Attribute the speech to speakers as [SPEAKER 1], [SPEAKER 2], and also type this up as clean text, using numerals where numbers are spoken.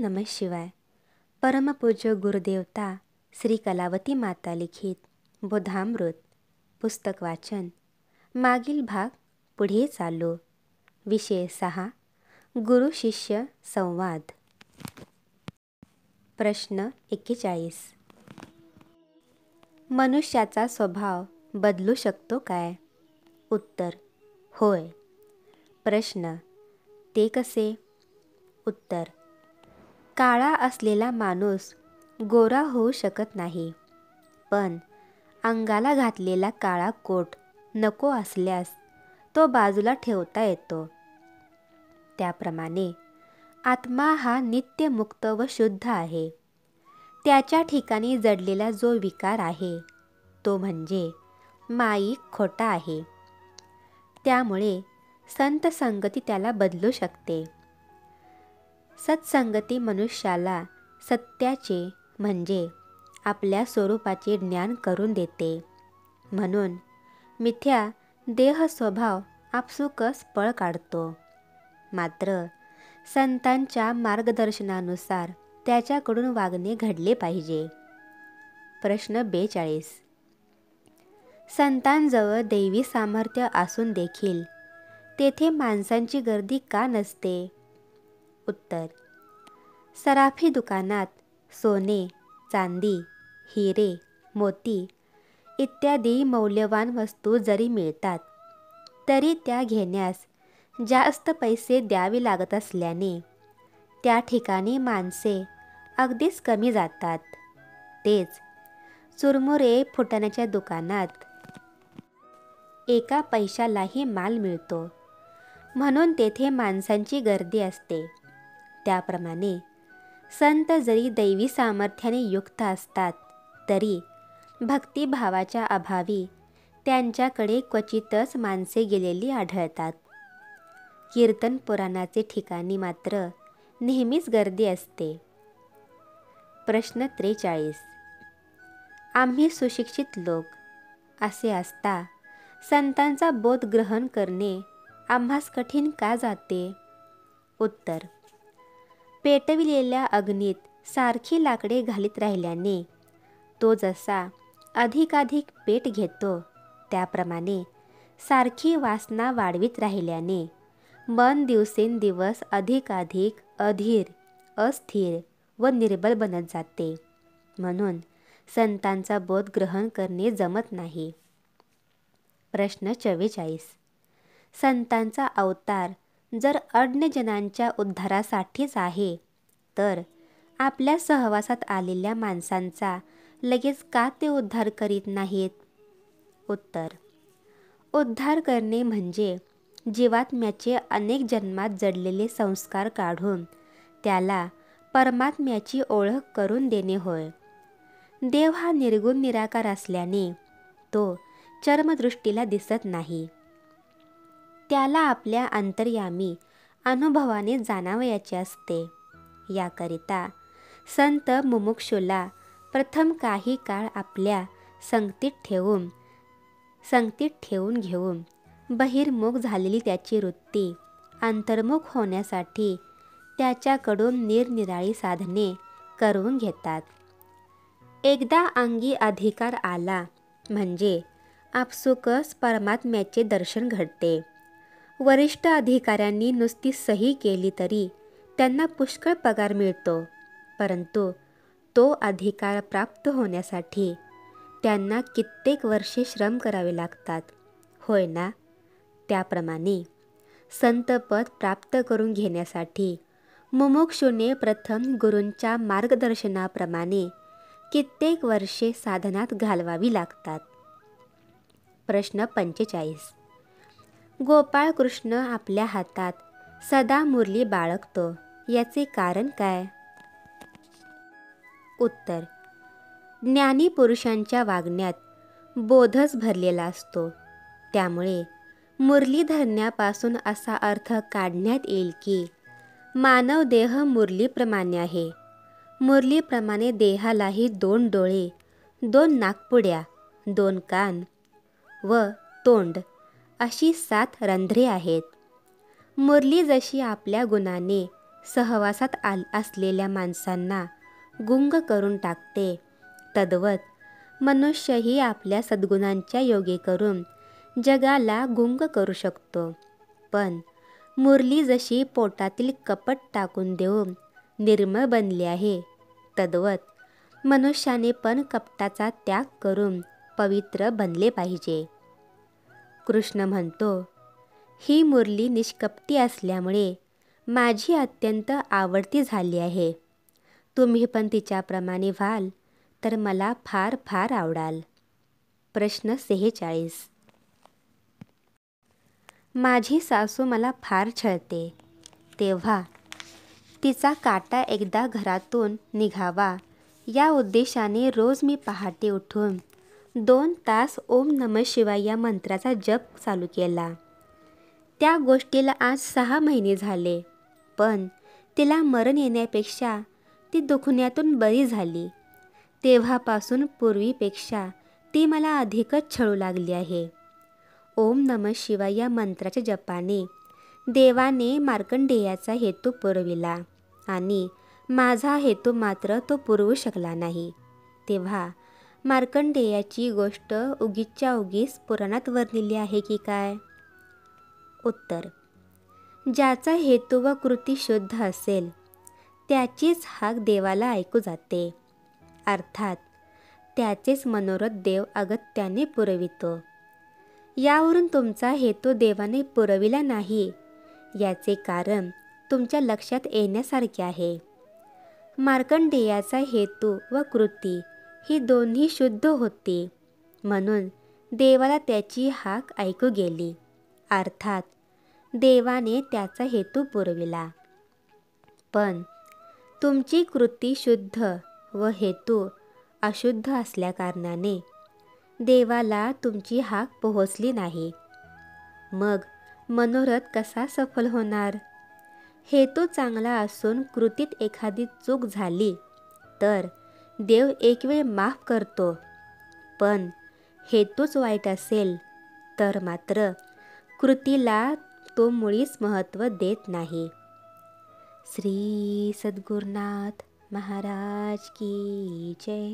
[SPEAKER 1] नमः शिवाय. परमपूज्य गुरुदेवता श्री कलावती माता लिखित बोधामृत पुस्तक वाचन. मागील भाग पुढे चालू. विषय 6. गुरु शिष्य संवाद. प्रश्न 41. मनुष्याचा स्वभाव बदलू शकतो काय? उत्तर: होय. प्रश्न: ते कसे? उत्तर: काळा असलेला माणूस गोरा होऊ शकत नाही, पण अंगाला घातलेला काळा कोट नको असल्यास तो बाजूला ठेवता येतो. त्याप्रमाणे आत्मा हा नित्यमुक्त व शुद्ध आहे. त्याच्या ठिकाणी जडलेला जो विकार आहे तो म्हणजे माईक खोटा आहे. त्यामुळे संत संगती त्याला बदलू शकते. सत्संगती मनुष्याला सत्याचे म्हणजे आपल्या स्वरूपाचे ज्ञान करून देते. म्हणून मिथ्या देह स्वभाव आपसुकच पळ काढतो. मात्र संतांच्या मार्गदर्शनानुसार त्याच्याकडून वागणे घडले पाहिजे. प्रश्न 42. संतांजवळ दैवी सामर्थ्य असून देखील तेथे माणसांची गर्दी का नसते? उत्तर: सराफी दुकानात सोने, चांदी, हिरे, मोती इत्यादी मौल्यवान वस्तू जरी मिळतात, तरी त्या घेण्यास जास्त पैसे द्यावे लागत असल्याने त्या ठिकाणी माणसे अगदीच कमी जातात. तेच चुरमुरे फुटाण्याच्या दुकानात एका पैशालाही माल मिळतो, म्हणून तेथे माणसांची गर्दी असते. त्याप्रमाणे संत जरी दैवी सामर्थ्याने युक्त असतात, तरी भक्तिभावाच्या अभावी त्यांच्याकडे क्वचितच माणसे गेलेली आढळतात. कीर्तन पुराणाचे ठिकाणी मात्र नेहमीच गर्दी असते. प्रश्न 43. आम्ही सुशिक्षित लोक असे असता संतांचा बोध ग्रहण करणे आम्हास कठीण का जाते? उत्तर: पेटविलेल्या अग्नीत सारखी लाकडे घालीत राहिल्याने तो जसा अधिकाधिक पेट घेतो, त्याप्रमाणे सारखी वासना वाढवीत राहिल्याने मन दिवसेंदिवस अधिकाधिक अधीर, अस्थिर व निर्बल बनत जाते. म्हणून संतांचा बोध ग्रहण करणे जमत नाही. प्रश्न 44. संतांचा अवतार जर अज्ञजनांच्या उद्धारासाठीच आहे, तर आपल्या सहवासात आलेल्या माणसांचा लगेच का ते उद्धार करीत नाहीत? उत्तर: उद्धार करणे म्हणजे जीवात्म्याचे अनेक जन्मात जडलेले संस्कार काढून त्याला परमात्म्याची ओळख करून देणे होय. देव हा निर्गुण निराकार असल्याने तो चर्मदृष्टीला दिसत नाही. त्याला आपल्या अंतर्यामी अनुभवाने जाणावयाचे असते. याकरिता संत मुमुक्षूला प्रथम काही काळ आपल्या संगतीत ठेवून घेऊन बहिर्मुख झालेली त्याची वृत्ती अंतर्मुख होण्यासाठी त्याच्याकडून निरनिराळी साधने करून घेतात. एकदा अंगी अधिकार आला म्हणजे आपसुकच परमात्म्याचे दर्शन घडते. वरिष्ठ अधिकाऱ्यांनी नुसती सही केली तरी त्यांना पुष्कळ पगार मिळतो, परंतु तो अधिकार प्राप्त होण्यासाठी त्यांना कित्येक वर्षे श्रम करावे लागतात, होय ना? त्याप्रमाणे संतपद प्राप्त करून घेण्यासाठी मुमुक्षूने प्रथम गुरूंच्या मार्गदर्शनाप्रमाणे कित्येक वर्षे साधनात घालवावी लागतात. प्रश्न 45. गोपाळ कृष्ण आपल्या हातात सदा मुरली बाळगतो, याचे कारण काय? उत्तर: ज्ञानी पुरुषांच्या वागण्यात बोधच भरलेला असतो. त्यामुळे मुरली धरण्यापासून असा अर्थ काढण्यात येईल की मानव देह मुरलीप्रमाणे आहे. मुरलीप्रमाणे देहालाही 2 डोळे, 2 नाकपुड्या, 2 कान व तोंड अशी 7 रंध्रे आहेत. मुरली जशी आपल्या गुणाने सहवासात असलेल्या माणसांना गुंग करून टाकते, तद्वत मनुष्यही आपल्या सद्गुणांच्या योगे करून जगाला गुंग करू शकतो. पण मुरली जशी पोटातील कपट टाकून देऊन निर्मळ बनली आहे, तद्वत मनुष्याने पण कपटाचा त्याग करून पवित्र बनले पाहिजे. कृष्ण म्हणतो, ही मुरली निष्कपटी असल्यामुळे माझी अत्यंत आवडती झाली आहे. तुम्ही पण तिच्याप्रमाणे व्हाल तर मला फार फार आवडाल. प्रश्न 46. माझी सासू मला फार छळते, तेव्हा तिचा काटा एकदा घरातून निघावा या उद्देशाने रोज मी पहाटे उठून 2 तास ओम नमः शिवाय या मंत्राचा जप चालू केला. त्या गोष्टीला आज 6 महिने झाले, पण तिला मरण येण्यापेक्षा ती दुखण्यातून बरी झाली. तेव्हापासून पूर्वीपेक्षा ती मला अधिकच छळू लागली आहे. ओम नमः शिवाय या मंत्राच्या जपाने देवाने मार्कंडेयाचा हेतू पुरविला आणि माझा हेतू मात्र तो पुरवू शकला नाही. तेव्हा मार्कंडेयाची गोष्ट उगीच्या उगीच पुराणात वर्णिली आहे की काय? उत्तर: ज्याचा हेतू व कृती शुद्ध असेल त्याचीच हाक देवाला ऐकू जाते. अर्थात त्याचेच मनोरथ देव अगत्याने पुरवितो. यावरून तुमचा हेतू देवाने पुरविला नाही याचे कारण तुमच्या लक्षात येण्यासारखे आहे. मार्कंडेयाचा हेतू व कृती ही दोन्ही शुद्ध होती, म्हणून देवाला त्याची हाक ऐकू गेली. अर्थात देवाने त्याचा हेतू पुरविला. पण तुमची कृती शुद्ध व हेतू अशुद्ध असल्याकारणाने देवाला तुमची हाक पोहोचली नाही. मग मनोरथ कसा सफल होणार? हेतू चांगला असून कृतीत एखादी चूक झाली तर देव एक वेळ माफ करतो, पण हेतूच वाईट असेल तर मात्र कृतीला तो मुळीच महत्त्व देत नाही. श्री सद्गुरुनाथ महाराज की जय.